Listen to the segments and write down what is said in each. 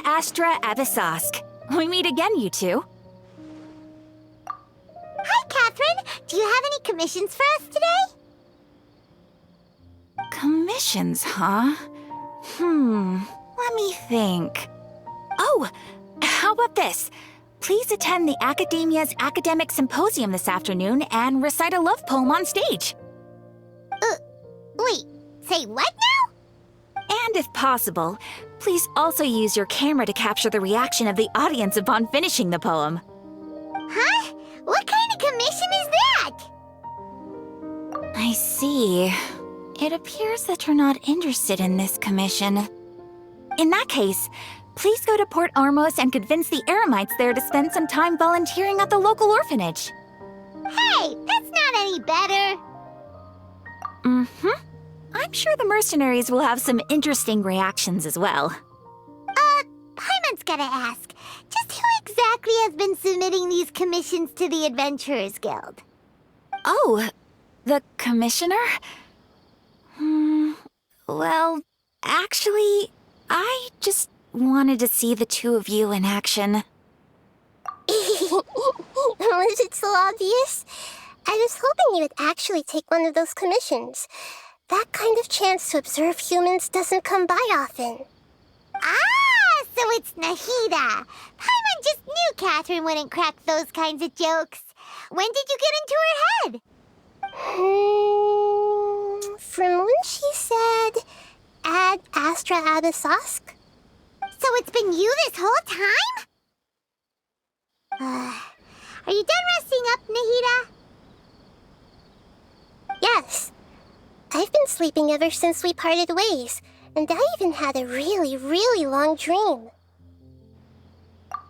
Astra Abyssosque. We meet again, you two. Hi, Catherine. Do you have any commissions for us today? Commissions, huh? Let me think. Oh, how about this? Please attend the Academia's Academic Symposium this afternoon and recite a love poem on stage. Wait, say what now? And if possible, please also use your camera to capture the reaction of the audience upon finishing the poem. Huh? What kind of commission is that? I see. It appears that you're not interested in this commission. In that case, please go to Port Armos and convince the Eremites there to spend some time volunteering at the local orphanage. Hey, that's not any better. I'm sure the mercenaries will have some interesting reactions as well. Paimon's gotta ask, just who exactly has been submitting these commissions to the Adventurers Guild? Oh, the commissioner? Well, actually, I just wanted to see the two of you in action. Was it so obvious? I was hoping you would actually take one of those commissions. That kind of chance to observe humans doesn't come by often. Ah, so it's Nahida. Paimon just knew Catherine wouldn't crack those kinds of jokes. When did you get into her head? From when she said, Ad Astra Abyssosque? So it's been you this whole time? Are you done resting up, Nahida? Yes. I've been sleeping ever since we parted ways, and I even had a really, really long dream.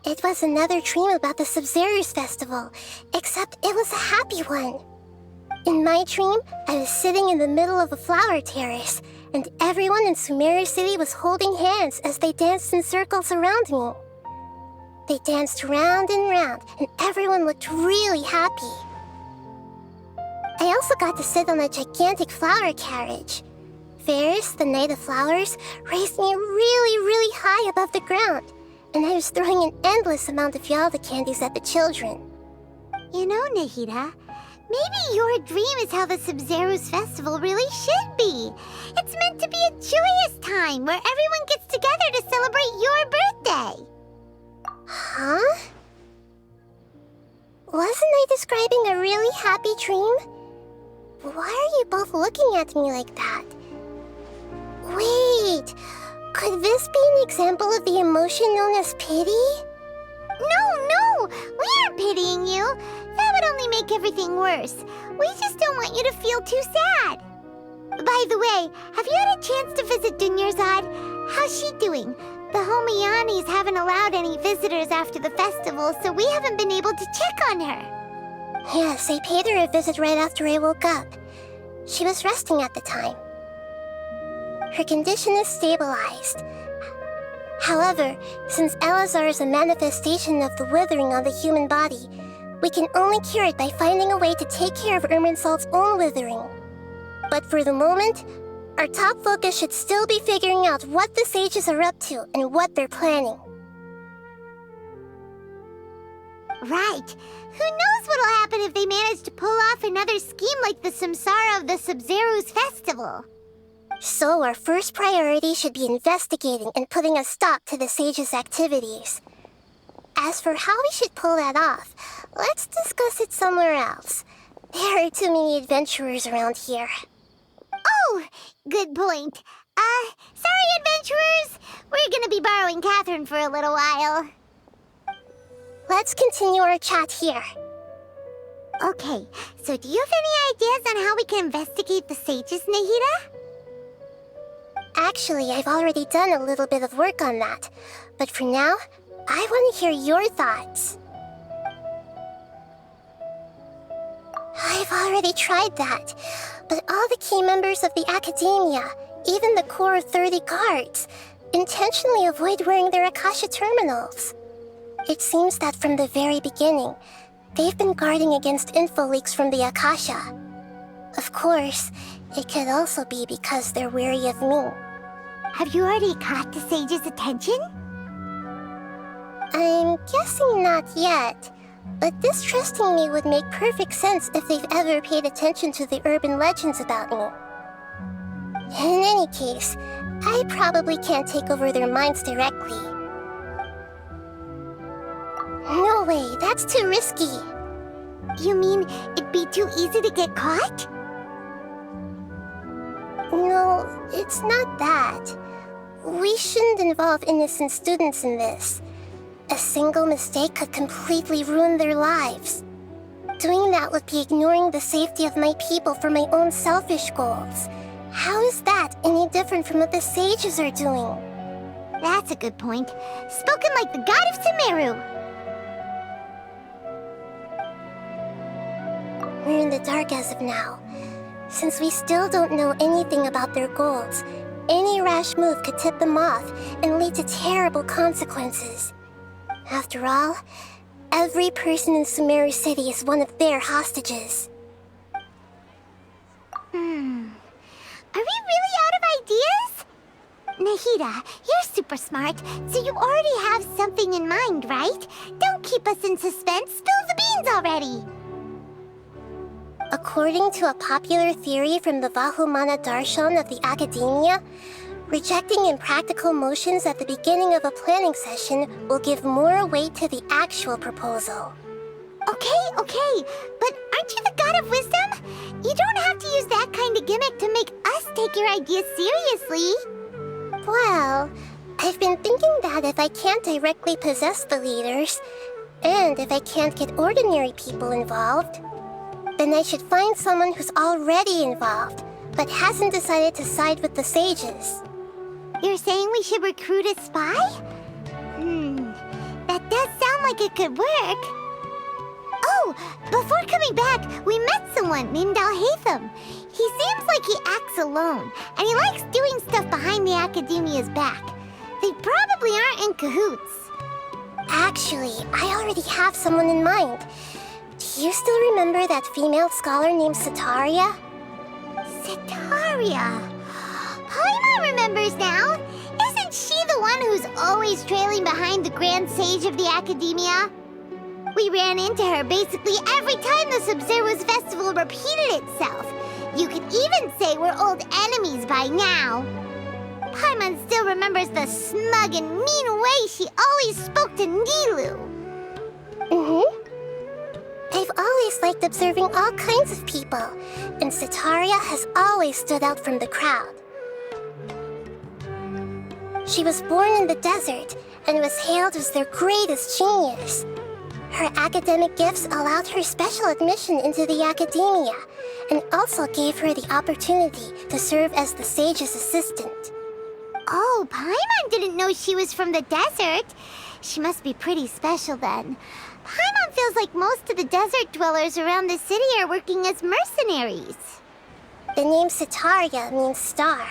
It was another dream about the Sub-Zero's festival, except it was a happy one. In my dream, I was sitting in the middle of a flower terrace, and everyone in Sumeru City was holding hands as they danced in circles around me. They danced round and round, and everyone looked really happy. I also got to sit on a gigantic flower carriage. Ferris, the Knight of Flowers, raised me really, really high above the ground, and I was throwing an endless amount of Yalda candies at the children. You know, Nahida, maybe your dream is how the Sub-Zero's festival really should be. It's meant to be a joyous time where everyone gets together to celebrate your birthday. Huh? Wasn't I describing a really happy dream? Why are you both looking at me like that? Wait, could this be an example of the emotion known as pity? No, we aren't pitying you. That would only make everything worse. We just don't want you to feel too sad. By the way, have you had a chance to visit Dunyarzad? How's she doing? The Homianis haven't allowed any visitors after the festival, so we haven't been able to check on her. Yes, I paid her a visit right after I woke up. She was resting at the time. Her condition is stabilized. However, since Elazar is a manifestation of the withering on the human body, we can only cure it by finding a way to take care of Irminsol's own withering. But for the moment, our top focus should still be figuring out what the sages are up to and what they're planning. Right. Who knows what'll happen if they manage to pull off another scheme like the Samsara of the Sub-Zero's festival? So our first priority should be investigating and putting a stop to the sages' activities. As for how we should pull that off, let's discuss it somewhere else. There are too many adventurers around here. Oh, good point. Sorry, adventurers. We're gonna be borrowing Catherine for a little while. Let's continue our chat here. Okay, so do you have any ideas on how we can investigate the sages, Nahida? Actually, I've already done a little bit of work on that. But for now, I want to hear your thoughts. I've already tried that, but all the key members of the Academia, even the core of 30 guards, intentionally avoid wearing their Akasha terminals. It seems that from the very beginning, they've been guarding against info leaks from the Akasha. Of course, it could also be because they're wary of me. Have you already caught the sage's attention? I'm guessing not yet, but distrusting me would make perfect sense if they've ever paid attention to the urban legends about me. In any case, I probably can't take over their minds directly. No way, that's too risky. You mean it'd be too easy to get caught? No, it's not that. We shouldn't involve innocent students in this. A single mistake could completely ruin their lives. Doing that would be ignoring the safety of my people for my own selfish goals. How is that any different from what the sages are doing? That's a good point. Spoken like the god of Sumeru. We're in the dark as of now. Since we still don't know anything about their goals, any rash move could tip them off and lead to terrible consequences. After all, every person in Sumeru City is one of their hostages. Are we really out of ideas? Nahida, you're super smart, so you already have something in mind, right? Don't keep us in suspense. Spill the beans already. According to a popular theory from the Vahumana Darshan of the Academia, rejecting impractical motions at the beginning of a planning session will give more weight to the actual proposal. Okay, but aren't you the god of wisdom? You don't have to use that kind of gimmick to make us take your ideas seriously. Well, I've been thinking that if I can't directly possess the leaders, and if I can't get ordinary people involved, then I should find someone who's already involved, but hasn't decided to side with the sages. You're saying we should recruit a spy? That does sound like it could work. Oh, before coming back, we met someone named Alhaitham. He seems like he acts alone, and he likes doing stuff behind the Academia's back. They probably aren't in cahoots. Actually, I already have someone in mind. Do you still remember that female scholar named Setaria? Setaria. Paimon remembers now. Isn't she the one who's always trailing behind the Grand Sage of the Academia? We ran into her basically every time the Sub-Zero's festival repeated itself. You could even say we're old enemies by now. Paimon still remembers the smug and mean way she always spoke to Nilu. I've always liked observing all kinds of people, and Setaria has always stood out from the crowd. She was born in the desert and was hailed as their greatest genius. Her academic gifts allowed her special admission into the Academia, and also gave her the opportunity to serve as the sage's assistant. Oh, Paimon didn't know she was from the desert. She must be pretty special then. Paimon feels like most of the desert dwellers around the city are working as mercenaries. The name Setaria means star.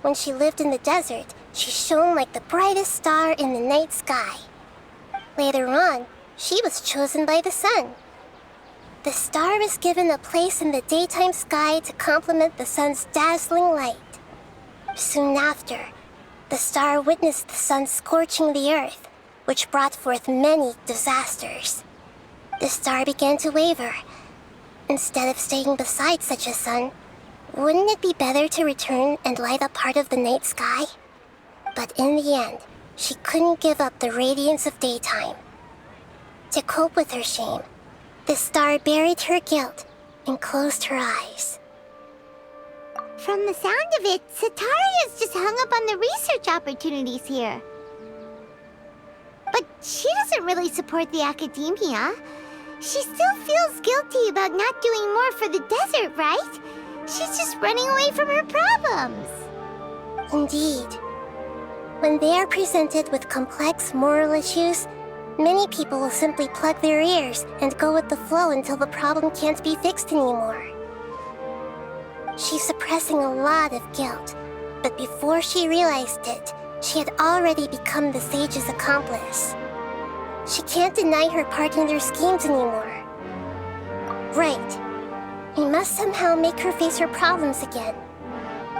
When she lived in the desert, she shone like the brightest star in the night sky. Later on, she was chosen by the sun. The star was given a place in the daytime sky to complement the sun's dazzling light. Soon after, the star witnessed the sun scorching the earth, which brought forth many disasters. The star began to waver. Instead of staying beside such a sun, wouldn't it be better to return and light up part of the night sky? But in the end, she couldn't give up the radiance of daytime. To cope with her shame, the star buried her guilt and closed her eyes. From the sound of it, Setaria's just hung up on the research opportunities here. But she doesn't really support the Academia. She still feels guilty about not doing more for the desert, right? She's just running away from her problems. Indeed. When they are presented with complex moral issues, many people will simply plug their ears and go with the flow until the problem can't be fixed anymore. She's suppressing a lot of guilt, but before she realized it, she had already become the sage's accomplice. She can't deny her part in their schemes anymore. Right. We must somehow make her face her problems again.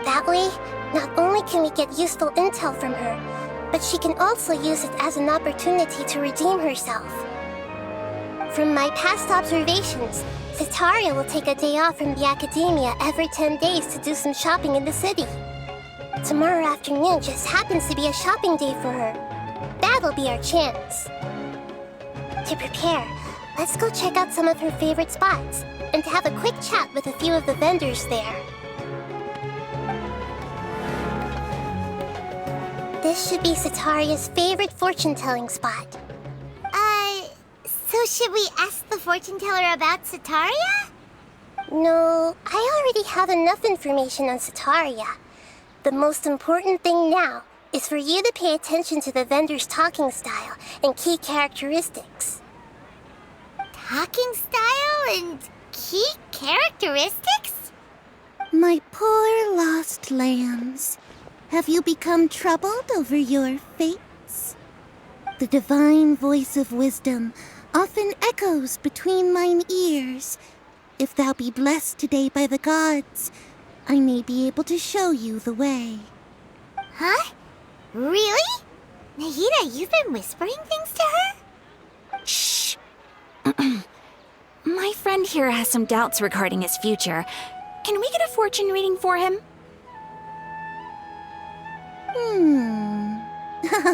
That way, not only can we get useful intel from her, but she can also use it as an opportunity to redeem herself. From my past observations, Sataria will take a day off from the academia every 10 days to do some shopping in the city. Tomorrow afternoon just happens to be a shopping day for her. That'll be our chance. To prepare, let's go check out some of her favorite spots and have a quick chat with a few of the vendors there. This should be Sataria's favorite fortune-telling spot. So should we ask the fortune teller about Sataria? No, I already have enough information on Sataria. The most important thing now is for you to pay attention to the vendor's talking style and key characteristics. Talking style and key characteristics? My poor lost lambs, have you become troubled over your fates? The divine voice of wisdom often echoes between mine ears. If thou be blessed today by the gods, I may be able to show you the way. Huh? Really? Nahida, you've been whispering things to her? Shh. My friend here has some doubts regarding his future. Can we get a fortune reading for him?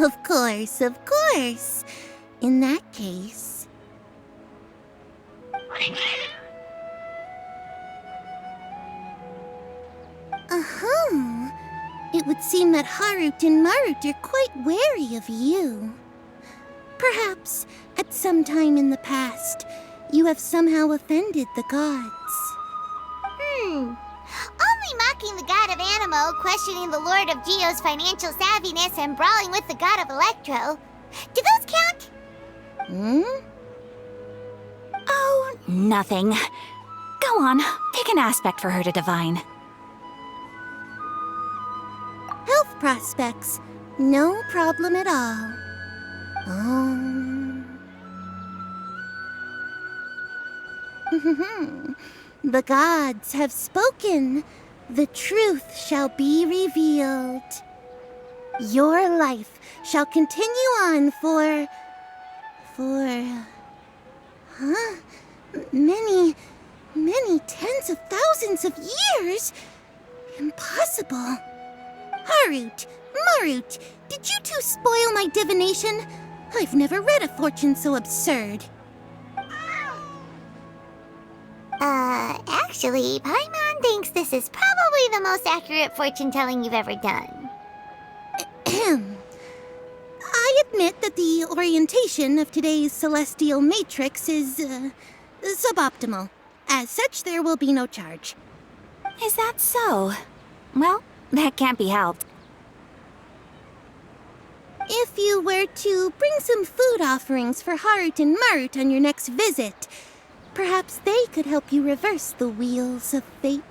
Of course, of course. In that case... It would seem that Harut and Marut are quite wary of you. Perhaps, at some time in the past, you have somehow offended the gods. Only mocking the god of Animo, questioning the lord of Geo's financial savviness, and brawling with the god of Electro. Do those count? Oh, nothing. Go on, pick an aspect for her to divine. Health prospects, no problem at all. The gods have spoken. The truth shall be revealed. Your life shall continue on for... many tens of thousands of years? Impossible. Harut, Marut, did you two spoil my divination? I've never read a fortune so absurd. Actually, Paimon thinks this is probably the most accurate fortune-telling you've ever done. I admit that the orientation of today's celestial matrix is, suboptimal. As such, there will be no charge. Is that so? Well, that can't be helped. If you were to bring some food offerings for Harut and Marut on your next visit, perhaps they could help you reverse the wheels of fate.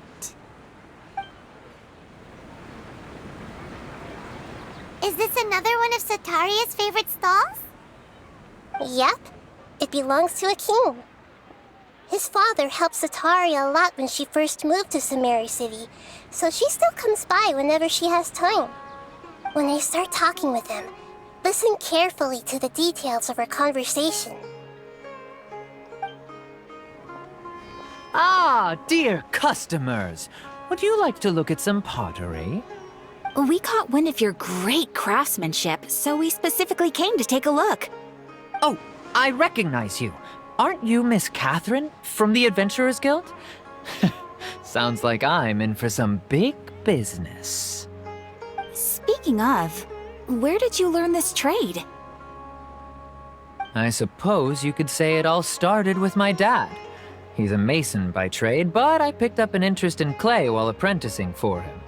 Is this another one of Sataria's favorite stalls? Yep, it belongs to a king. His father helped Sataria a lot when she first moved to Samari City, so she still comes by whenever she has time. When I start talking with him, listen carefully to the details of our conversation. Ah, dear customers! Would you like to look at some pottery? We caught wind of your great craftsmanship, so we specifically came to take a look. Oh, I recognize you. Aren't you Miss Catherine from the Adventurers Guild? Sounds like I'm in for some big business. Speaking of, where did you learn this trade? I suppose you could say it all started with my dad. He's a mason by trade, but I picked up an interest in clay while apprenticing for him.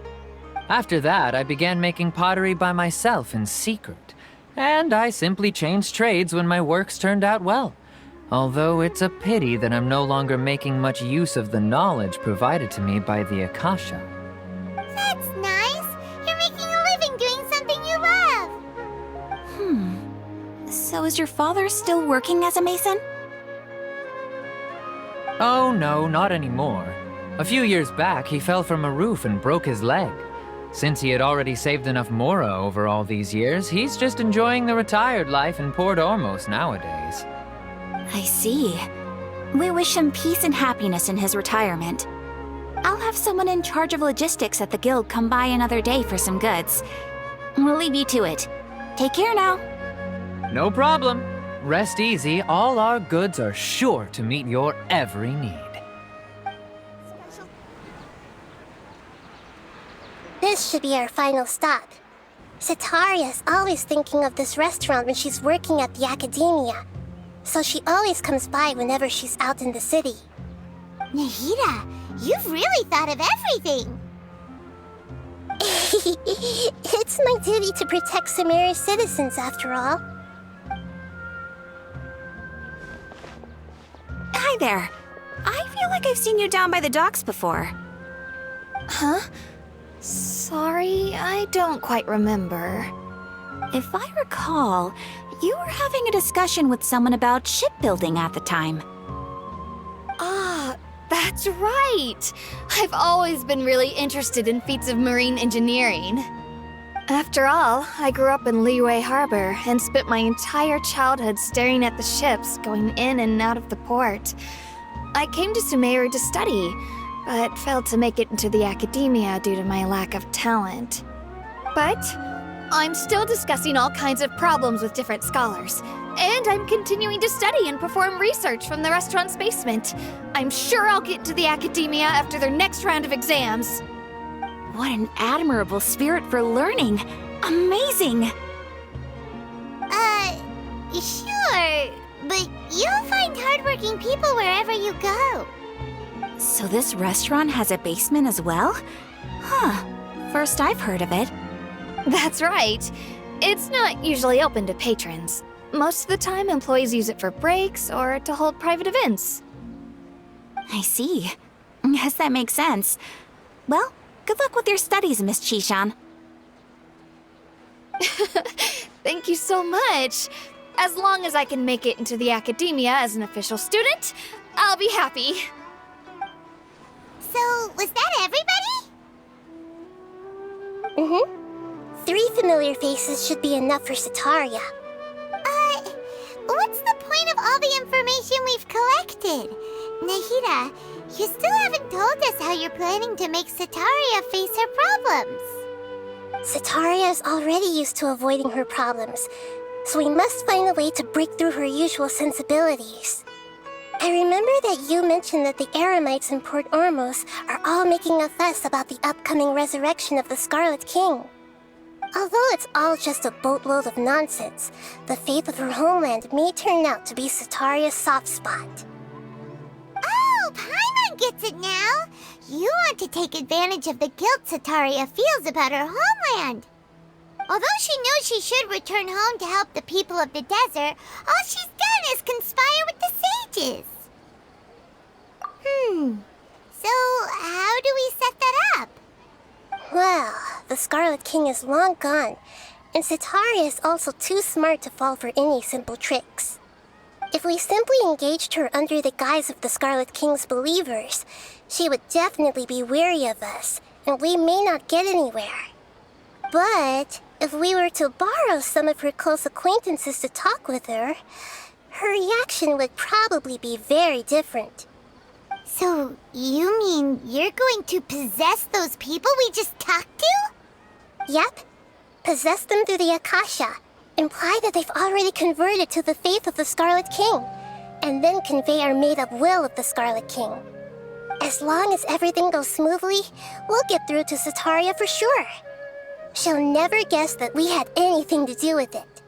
After that, I began making pottery by myself in secret, and I simply changed trades when my works turned out well. Although it's a pity that I'm no longer making much use of the knowledge provided to me by the Akasha. That's nice. You're making a living doing something you love. So is your father still working as a mason? Oh no, not anymore. A few years back, he fell from a roof and broke his leg. Since he had already saved enough Mora over all these years, he's just enjoying the retired life in Port Ormos nowadays. I see. We wish him peace and happiness in his retirement. I'll have someone in charge of logistics at the guild come by another day for some goods. We'll leave you to it. Take care now. No problem. Rest easy, all our goods are sure to meet your every need. This should be our final stop. Setaria's always thinking of this restaurant when she's working at the academia, so she always comes by whenever she's out in the city. Nahida, you've really thought of everything! It's my duty to protect Samara's citizens, after all. Hi there. I feel like I've seen you down by the docks before. Huh? Sorry, I don't quite remember. If I recall, you were having a discussion with someone about shipbuilding at the time. Ah, that's right! I've always been really interested in feats of marine engineering. After all, I grew up in Liyue Harbor and spent my entire childhood staring at the ships going in and out of the port. I came to Sumeru to study, but failed to make it into the academia due to my lack of talent. But I'm still discussing all kinds of problems with different scholars, and I'm continuing to study and perform research from the restaurant's basement. I'm sure I'll get to the academia after their next round of exams. What an admirable spirit for learning. Amazing! Sure, but you'll find hardworking people wherever you go. So this restaurant has a basement as well? Huh. First I've heard of it. That's right. It's not usually open to patrons. Most of the time, employees use it for breaks or to hold private events. I see. Guess that makes sense. Well, good luck with your studies, Miss Chishan. Thank you so much. As long as I can make it into the academia as an official student, I'll be happy. So, was that everybody? Mm-hmm. 3 familiar faces should be enough for Setaria. What's the point of all the information we've collected? Nahida, you still haven't told us how you're planning to make Setaria face her problems. Setaria is already used to avoiding her problems, so we must find a way to break through her usual sensibilities. I remember that you mentioned that the Eremites in Port Ormos are all making a fuss about the upcoming resurrection of the Scarlet King. Although it's all just a boatload of nonsense, the fate of her homeland may turn out to be Setaria's soft spot. Oh, Paimon gets it now! You want to take advantage of the guilt Setaria feels about her homeland. Although she knows she should return home to help the people of the desert, all she's done is conspire with the sages. So how do we set that up? Well, the Scarlet King is long gone, and Setaria is also too smart to fall for any simple tricks. If we simply engaged her under the guise of the Scarlet King's believers, she would definitely be wary of us, and we may not get anywhere. But if we were to borrow some of her close acquaintances to talk with her, her reaction would probably be very different. So, you mean you're going to possess those people we just talked to? Yep. Possess them through the Akasha. Imply that they've already converted to the faith of the Scarlet King, and then convey our made-up will of the Scarlet King. As long as everything goes smoothly, we'll get through to Setaria for sure. She'll never guess that we had anything to do with it.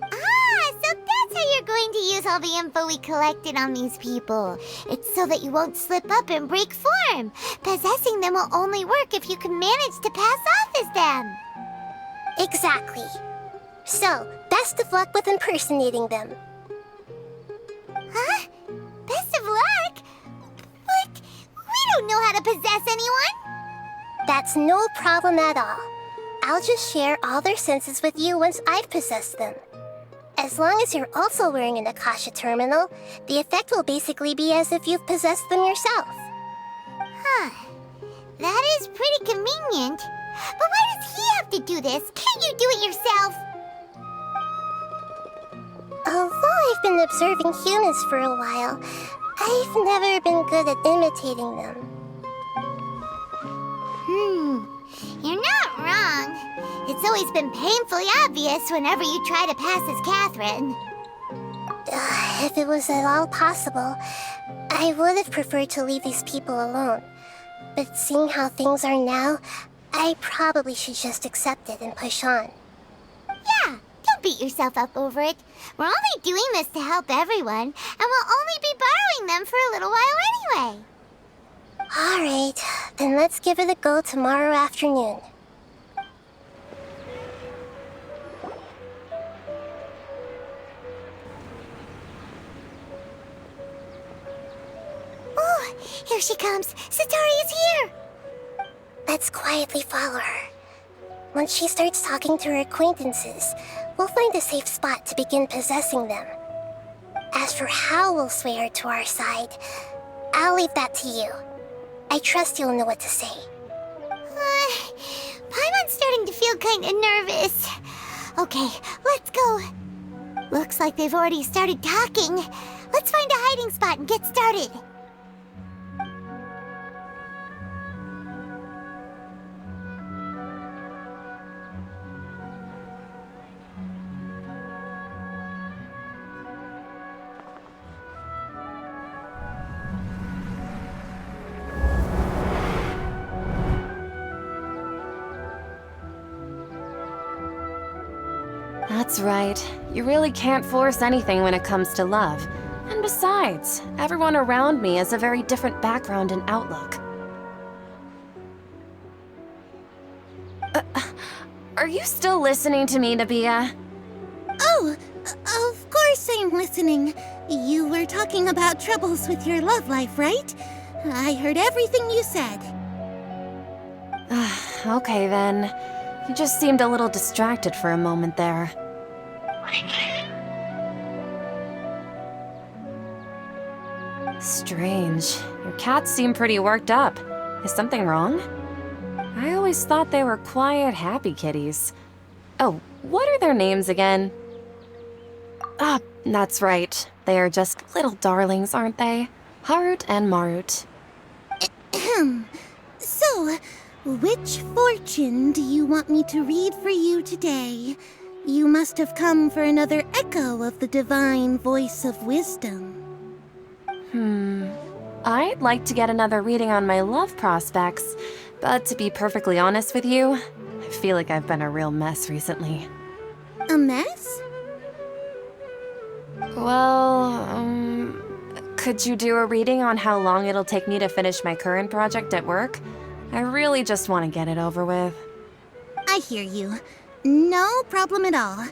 Ah, so that's how you're going to use all the info we collected on these people. It's so that you won't slip up and break form. Possessing them will only work if you can manage to pass off as them. Exactly. So, best of luck with impersonating them. Huh? Best of luck? But we don't know how to possess anyone. That's no problem at all. I'll just share all their senses with you once I've possessed them. As long as you're also wearing an Akasha terminal, the effect will basically be as if you've possessed them yourself. Huh. That is pretty convenient. But why does he have to do this? Can't you do it yourself? Although I've been observing humans for a while, I've never been good at imitating them. You're not wrong. It's always been painfully obvious whenever you try to pass as Catherine. If it was at all possible, I would have preferred to leave these people alone. But seeing how things are now, I probably should just accept it and push on. Yeah, don't beat yourself up over it. We're only doing this to help everyone, and we'll only be borrowing them for a little while anyway. Alright, then let's give it a go tomorrow afternoon. Oh, here she comes. Satori is here. Let's quietly follow her. Once she starts talking to her acquaintances, we'll find a safe spot to begin possessing them. As for how we'll sway her to our side, I'll leave that to you. I trust you'll know what to say. Paimon's starting to feel kind of nervous. Okay, let's go. Looks like they've already started talking. Let's find a hiding spot and get started. That's right. You really can't force anything when it comes to love. And besides, everyone around me has a very different background and outlook. Are you still listening to me, Nabia? Oh, of course I'm listening. You were talking about troubles with your love life, right? I heard everything you said. Okay then. You just seemed a little distracted for a moment there. Strange. Your cats seem pretty worked up. Is something wrong? I always thought they were quiet, happy kitties. Oh, what are their names again? Ah, that's right. They are just little darlings, aren't they? Harut and Marut. So, which fortune do you want me to read for you today? You must have come for another echo of the divine voice of wisdom. I'd like to get another reading on my love prospects, but to be perfectly honest with you, I feel like I've been a real mess recently. A mess? Well, could you do a reading on how long it'll take me to finish my current project at work? I really just want to get it over with. I hear you. No problem at all.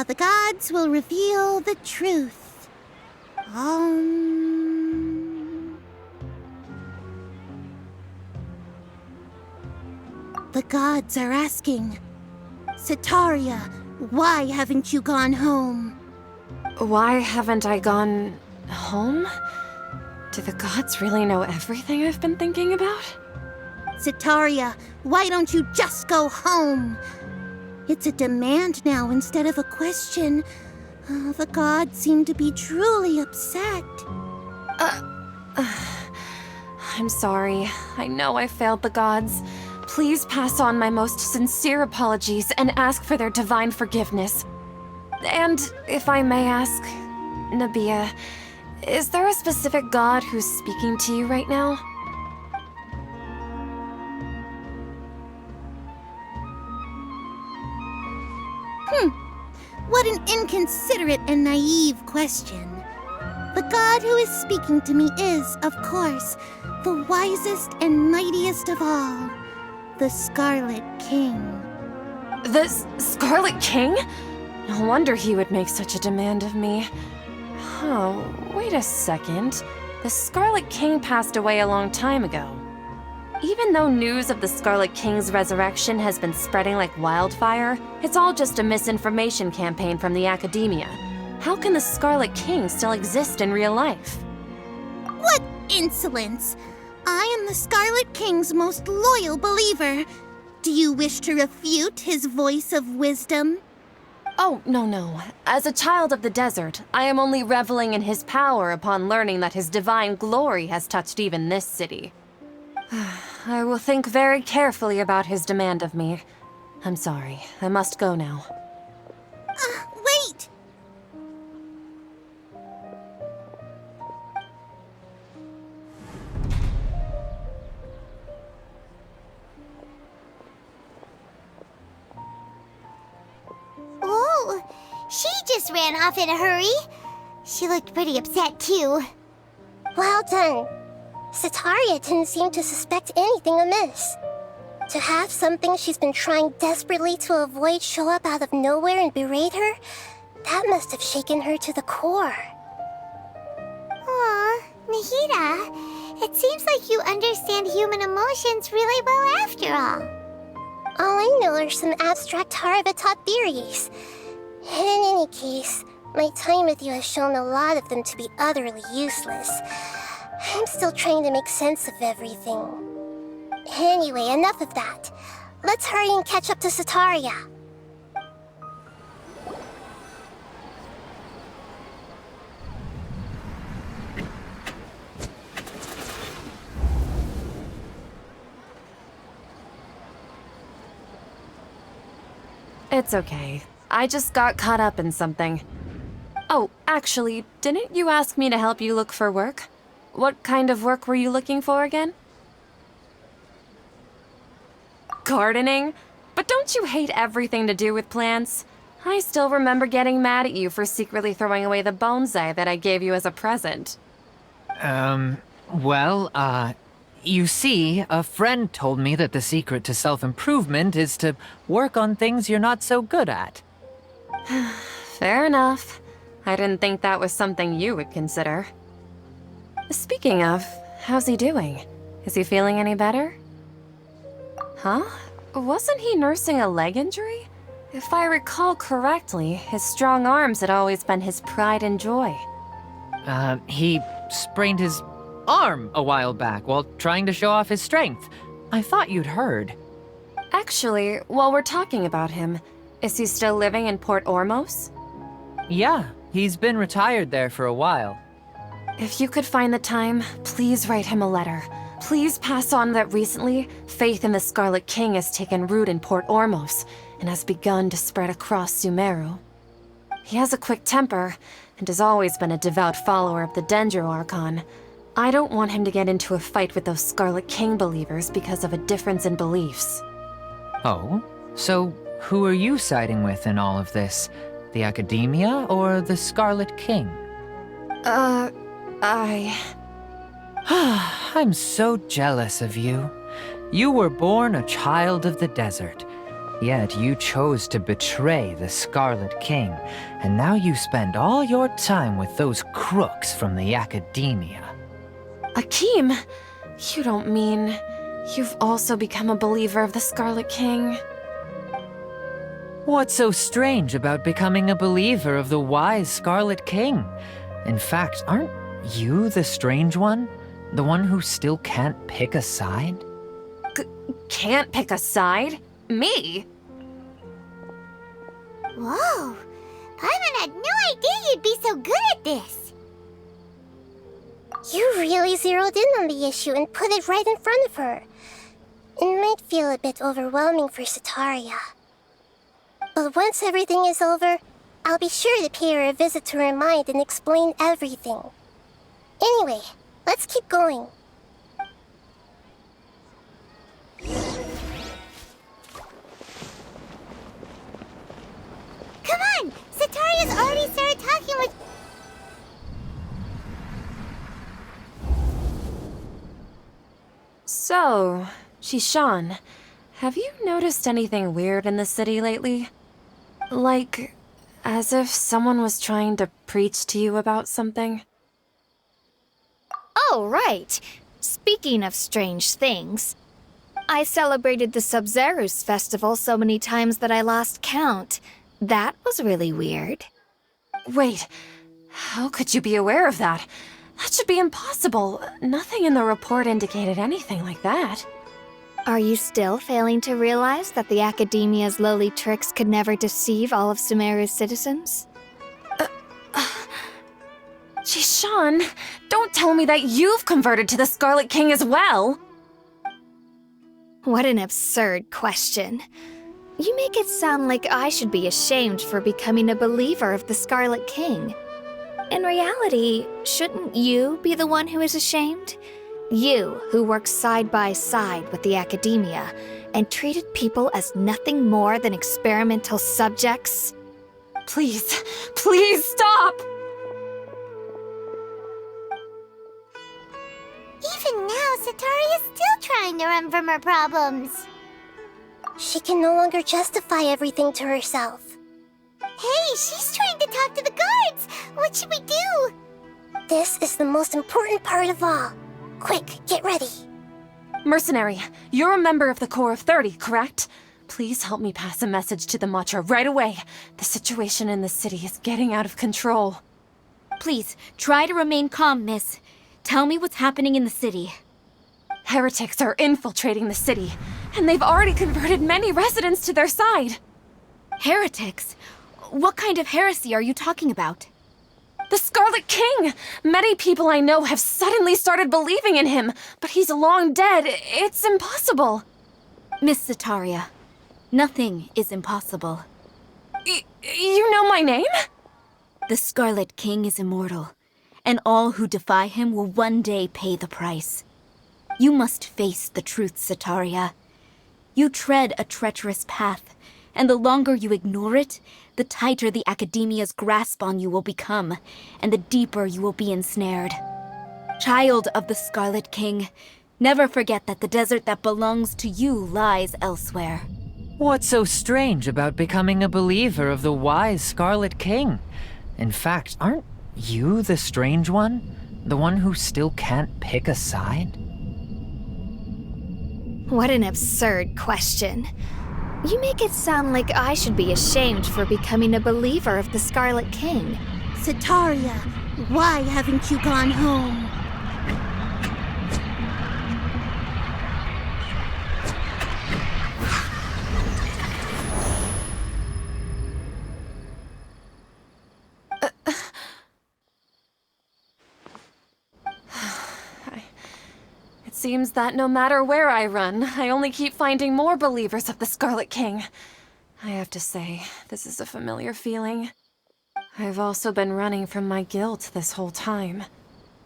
The gods will reveal the truth. The gods are asking, Sataria, why haven't you gone home? Why haven't I gone home? Do the gods really know everything I've been thinking about? Sataria, why don't you just go home? It's a demand now instead of a question. The gods seem to be truly upset. I'm sorry. I know I failed the gods. Please pass on my most sincere apologies and ask for their divine forgiveness. And if I may ask, Nabia, is there a specific god who's speaking to you right now? What an inconsiderate and naive question. The god who is speaking to me is, of course, the wisest and mightiest of all, the Scarlet King. The Scarlet King? No wonder he would make such a demand of me. Oh, wait a second. The Scarlet King passed away a long time ago. Even though news of the Scarlet King's resurrection has been spreading like wildfire, it's all just a misinformation campaign from the academia. How can the Scarlet King still exist in real life? What insolence! I am the Scarlet King's most loyal believer. Do you wish to refute his voice of wisdom? Oh, no. As a child of the desert, I am only reveling in his power upon learning that his divine glory has touched even this city. I will think very carefully about his demand of me. I'm sorry, I must go now. Wait! Oh, she just ran off in a hurry. She looked pretty upset, too. Well done. Sataria didn't seem to suspect anything amiss. To have something she's been trying desperately to avoid show up out of nowhere and berate her, that must have shaken her to the core. Aw, Nahida, it seems like you understand human emotions really well after all. All I know are some abstract Harvard-taught theories. And in any case, my time with you has shown a lot of them to be utterly useless. I'm still trying to make sense of everything. Anyway, enough of that. Let's hurry and catch up to Sataria. It's okay. I just got caught up in something. Oh, actually, didn't you ask me to help you look for work? What kind of work were you looking for again? Gardening? But don't you hate everything to do with plants? I still remember getting mad at you for secretly throwing away the bonsai that I gave you as a present. You see, a friend told me that the secret to self-improvement is to work on things you're not so good at. Fair enough. I didn't think that was something you would consider. Speaking of, how's he doing? Is he feeling any better? Huh? Wasn't he nursing a leg injury? If I recall correctly, his strong arms had always been his pride and joy. He sprained his arm a while back while trying to show off his strength. I thought you'd heard. Actually, while we're talking about him, is he still living in Port Ormos? Yeah, he's been retired there for a while. If you could find the time, please write him a letter. Please pass on that recently, faith in the Scarlet King has taken root in Port Ormos and has begun to spread across Sumeru. He has a quick temper and has always been a devout follower of the Dendro Archon. I don't want him to get into a fight with those Scarlet King believers because of a difference in beliefs. Oh? So who are you siding with in all of this? The Academia or the Scarlet King? I'm so jealous of you. You were born a child of the desert, yet you chose to betray the Scarlet King, and now you spend all your time with those crooks from the Academia. Akeem, you don't mean you've also become a believer of the Scarlet King? What's so strange about becoming a believer of the wise Scarlet King? In fact, aren't you the strange one? The one who still can't pick a side? Can't pick a side? Me? Whoa, Paimon had no idea you'd be so good at this. You really zeroed in on the issue and put it right in front of her. It might feel a bit overwhelming for Sataria. But once everything is over, I'll be sure to pay her a visit to her mind and explain everything. Anyway, let's keep going. Come on, Sataria's already started talking with... So, Shishan, have you noticed anything weird in the city lately? Like, as if someone was trying to preach to you about something? Oh, right. Speaking of strange things, I celebrated the Sub-Zerus festival so many times that I lost count. That was really weird. Wait, how could you be aware of that? That should be impossible. Nothing in the report indicated anything like that. Are you still failing to realize that the Academia's lowly tricks could never deceive all of Sumeru's citizens? Jishan, don't tell me that you've converted to the Scarlet King as well! What an absurd question. You make it sound like I should be ashamed for becoming a believer of the Scarlet King. In reality, shouldn't you be the one who is ashamed? You, who worked side by side with the Academia and treated people as nothing more than experimental subjects? Please, please stop! Even now, Satari is still trying to run from her problems. She can no longer justify everything to herself. Hey, she's trying to talk to the guards! What should we do? This is the most important part of all. Quick, get ready. Mercenary, you're a member of the Corps of 30, correct? Please help me pass a message to the Matra right away. The situation in the city is getting out of control. Please, try to remain calm, miss. Tell me what's happening in the city. Heretics are infiltrating the city, and they've already converted many residents to their side. Heretics? What kind of heresy are you talking about? The Scarlet King! Many people I know have suddenly started believing in him, but he's long dead. It's impossible. Miss Sataria, nothing is impossible. You know my name? The Scarlet King is immortal, and all who defy him will one day pay the price. You must face the truth, Sataria. You tread a treacherous path, and the longer you ignore it, the tighter the Academia's grasp on you will become, and the deeper you will be ensnared. Child of the Scarlet King, never forget that the desert that belongs to you lies elsewhere. What's so strange about becoming a believer of the wise Scarlet King? In fact, aren't you the strange one? The one who still can't pick a side? What an absurd question. You make it sound like I should be ashamed for becoming a believer of the Scarlet King. Sataria, why haven't you gone home? It seems that no matter where I run, I only keep finding more believers of the Scarlet King. I have to say, this is a familiar feeling. I've also been running from my guilt this whole time.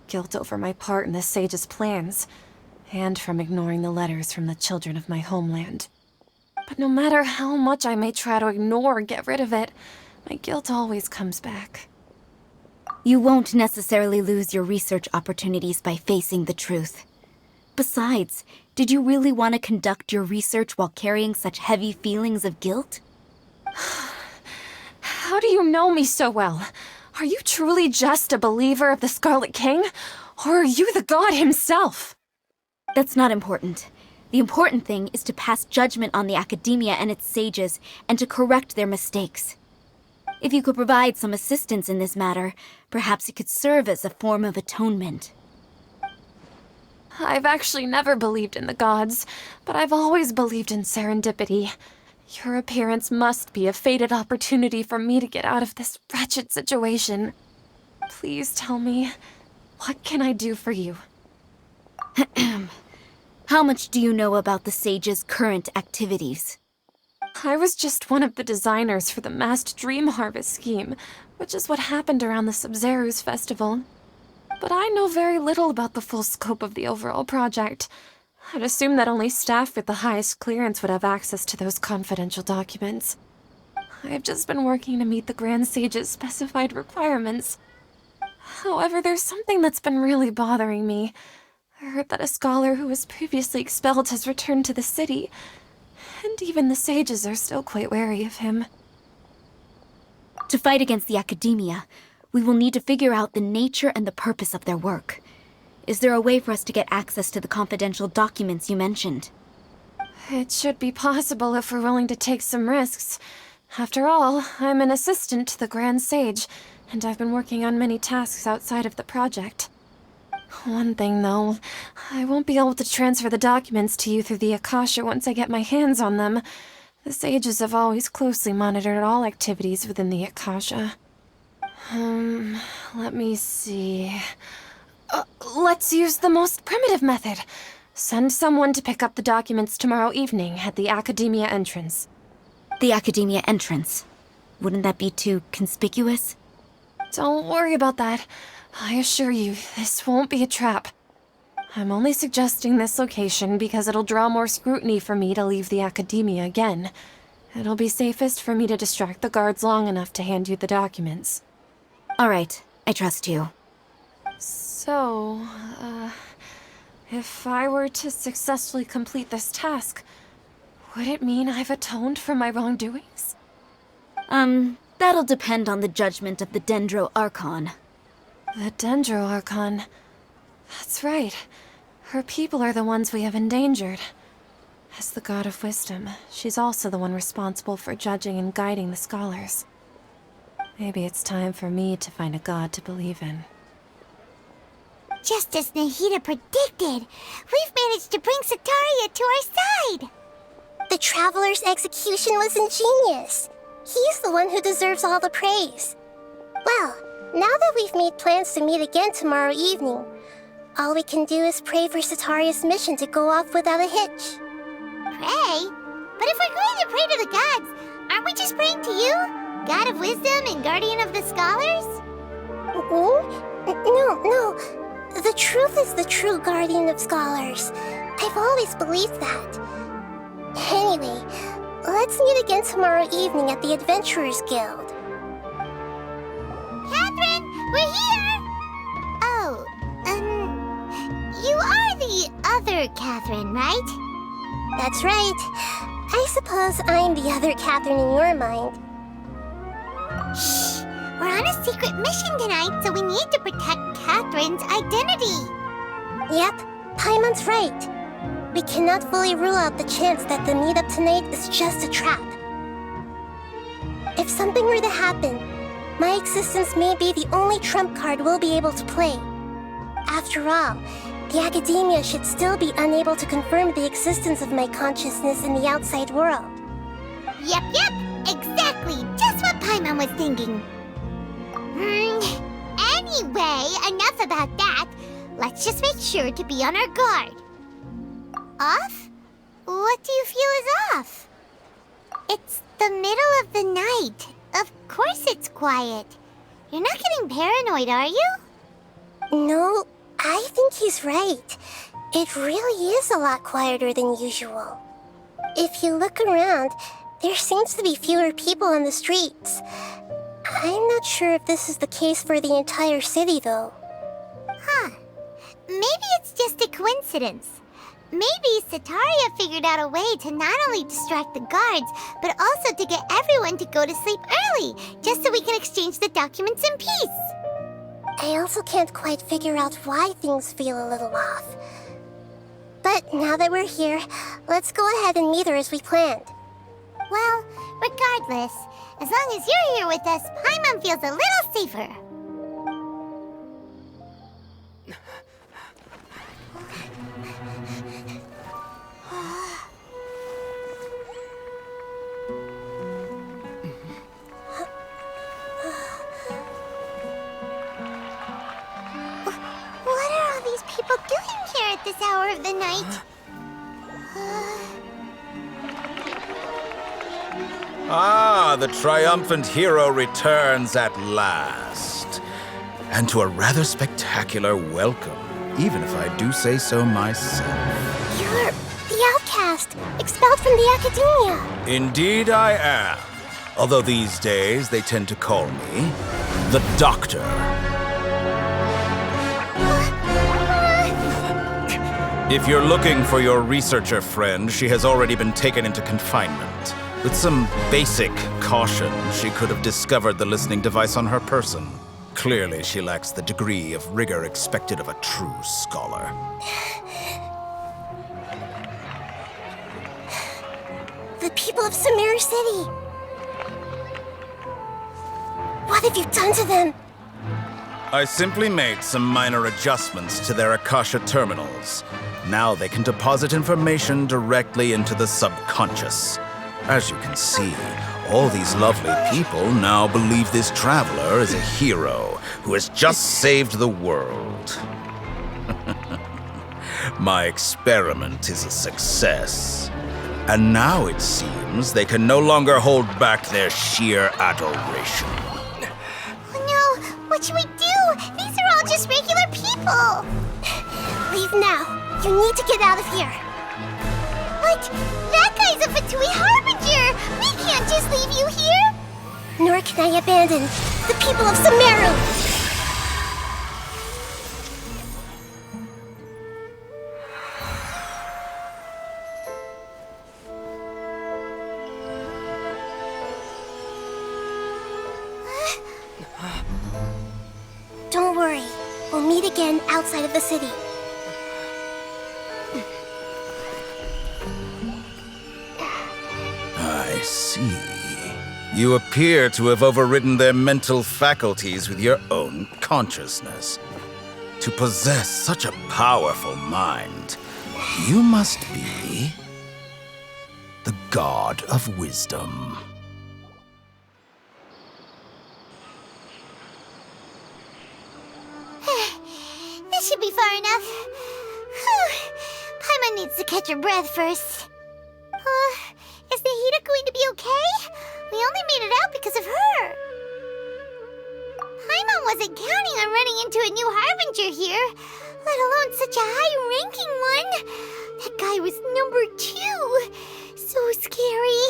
Guilt over my part in the Sage's plans, and from ignoring the letters from the children of my homeland. But no matter how much I may try to ignore or get rid of it, my guilt always comes back. You won't necessarily lose your research opportunities by facing the truth. Besides, did you really want to conduct your research while carrying such heavy feelings of guilt? How do you know me so well? Are you truly just a believer of the Scarlet King? Or are you the god himself? That's not important. The important thing is to pass judgment on the Academia and its sages, and to correct their mistakes. If you could provide some assistance in this matter, perhaps it could serve as a form of atonement. I've actually never believed in the gods, but I've always believed in serendipity. Your appearance must be a fated opportunity for me to get out of this wretched situation. Please tell me, what can I do for you? How much do you know about the sage's current activities? I was just one of the designers for the masked dream harvest scheme, which is what happened around the Sub-Zeru's festival. But I know very little about the full scope of the overall project. I'd assume that only staff with the highest clearance would have access to those confidential documents. I've just been working to meet the Grand Sage's specified requirements. However, there's something that's been really bothering me. I heard that a scholar who was previously expelled has returned to the city, and even the sages are still quite wary of him. To fight against the Academia, we will need to figure out the nature and the purpose of their work. Is there a way for us to get access to the confidential documents you mentioned? It should be possible if we're willing to take some risks. After all, I'm an assistant to the Grand Sage, and I've been working on many tasks outside of the project. One thing, though, I won't be able to transfer the documents to you through the Akasha once I get my hands on them. The sages have always closely monitored all activities within the Akasha. Let me see. Let's use the most primitive method. Send someone to pick up the documents tomorrow evening at the Academia entrance. The Academia entrance. Wouldn't that be too conspicuous? Don't worry about that. I assure you, this won't be a trap. I'm only suggesting this location because it'll draw more scrutiny for me to leave the Academia again. It'll be safest for me to distract the guards long enough to hand you the documents. All right, I trust you. So, if I were to successfully complete this task, would it mean I've atoned for my wrongdoings? That'll depend on the judgment of the Dendro Archon. The Dendro Archon. That's right. Her people are the ones we have endangered. As the God of Wisdom, she's also the one responsible for judging and guiding the scholars. Maybe it's time for me to find a god to believe in. Just as Nahida predicted, we've managed to bring Sataria to our side! The Traveler's execution was ingenious. He's the one who deserves all the praise. Well, now that we've made plans to meet again tomorrow evening, all we can do is pray for Sataria's mission to go off without a hitch. Pray? But if we're going to pray to the gods, aren't we just praying to you? God of Wisdom and Guardian of the Scholars? No. The truth is the true Guardian of Scholars. I've always believed that. Anyway, let's meet again tomorrow evening at the Adventurers Guild. Catherine, we're here! Oh, you are the other Catherine, right? That's right. I suppose I'm the other Catherine in your mind. Shh! We're on a secret mission tonight, so we need to protect Catherine's identity. Yep, Paimon's right. We cannot fully rule out the chance that the meetup tonight is just a trap. If something were to happen, my existence may be the only trump card we'll be able to play. After all, the Academia should still be unable to confirm the existence of my consciousness in the outside world. Yep, exactly, just what Paimon was thinking. Anyway, enough about that. Let's just make sure to be on our guard. Off? What do you feel is off? It's the middle of the night. Of course it's quiet. You're not getting paranoid, are you? No, I think he's right. It really is a lot quieter than usual. If you look around, there seems to be fewer people on the streets. I'm not sure if this is the case for the entire city, though. Huh. Maybe it's just a coincidence. Maybe Sataria figured out a way to not only distract the guards, but also to get everyone to go to sleep early, just so we can exchange the documents in peace. I also can't quite figure out why things feel a little off. But now that we're here, let's go ahead and meet her as we planned. Well, regardless, as long as you're here with us, Paimon feels a little safer. What are all these people doing here at this hour of the night? Ah, the triumphant hero returns at last. And to a rather spectacular welcome, even if I do say so myself. You're the outcast, expelled from the Academia. Indeed I am. Although these days they tend to call me the Doctor. If you're looking for your researcher friend, she has already been taken into confinement. With some basic caution, she could have discovered the listening device on her person. Clearly, she lacks the degree of rigor expected of a true scholar. The people of Samir City. What have you done to them? I simply made some minor adjustments to their Akasha terminals. Now they can deposit information directly into the subconscious. As you can see, all these lovely people now believe this traveler is a hero who has just saved the world. My experiment is a success. And now it seems they can no longer hold back their sheer adoration. No, what should we do? These are all just regular people. Leave now. You need to get out of here. But that guy's a Fatui Harbinger. We can't just leave you here. Nor can I abandon the people of Sumeru. Don't worry. We'll meet again outside of the city. I see. You appear to have overridden their mental faculties with your own consciousness. To possess such a powerful mind, you must be the god of wisdom. This should be far enough. Whew. Paimon needs to catch her breath first. Is Nahida going to be okay? We only made it out because of her. Paimon wasn't counting on running into a new Harbinger here, let alone such a high-ranking one. That guy was number 2. So scary.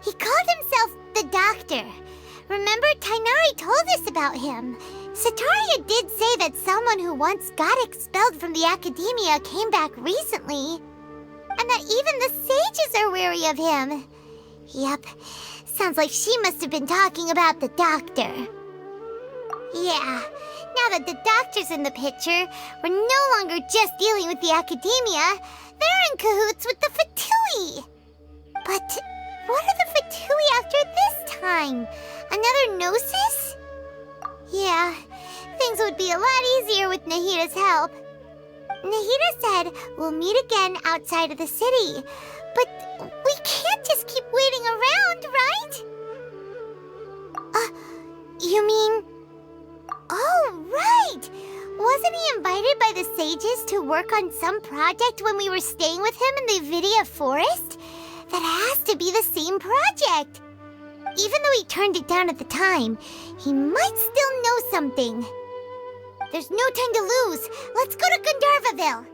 He called himself the Doctor. Remember, Tainari told us about him. Sataria did say that someone who once got expelled from the academia came back recently. And that even the sages are wary of him. Yep, sounds like she must have been talking about the Doctor. Yeah, now that the Doctor's in the picture, we're no longer just dealing with the academia. They're in cahoots with the Fatui. But what are the Fatui after this time? Another Gnosis? Yeah, things would be a lot easier with Nahida's help. Nahida said we'll meet again outside of the city. But we can't just keep waiting around, right? You mean... Oh, right! Wasn't he invited by the sages to work on some project when we were staying with him in the Vidia Forest? That has to be the same project. Even though he turned it down at the time, he might still know something. There's no time to lose. Let's go to Gandharvaville.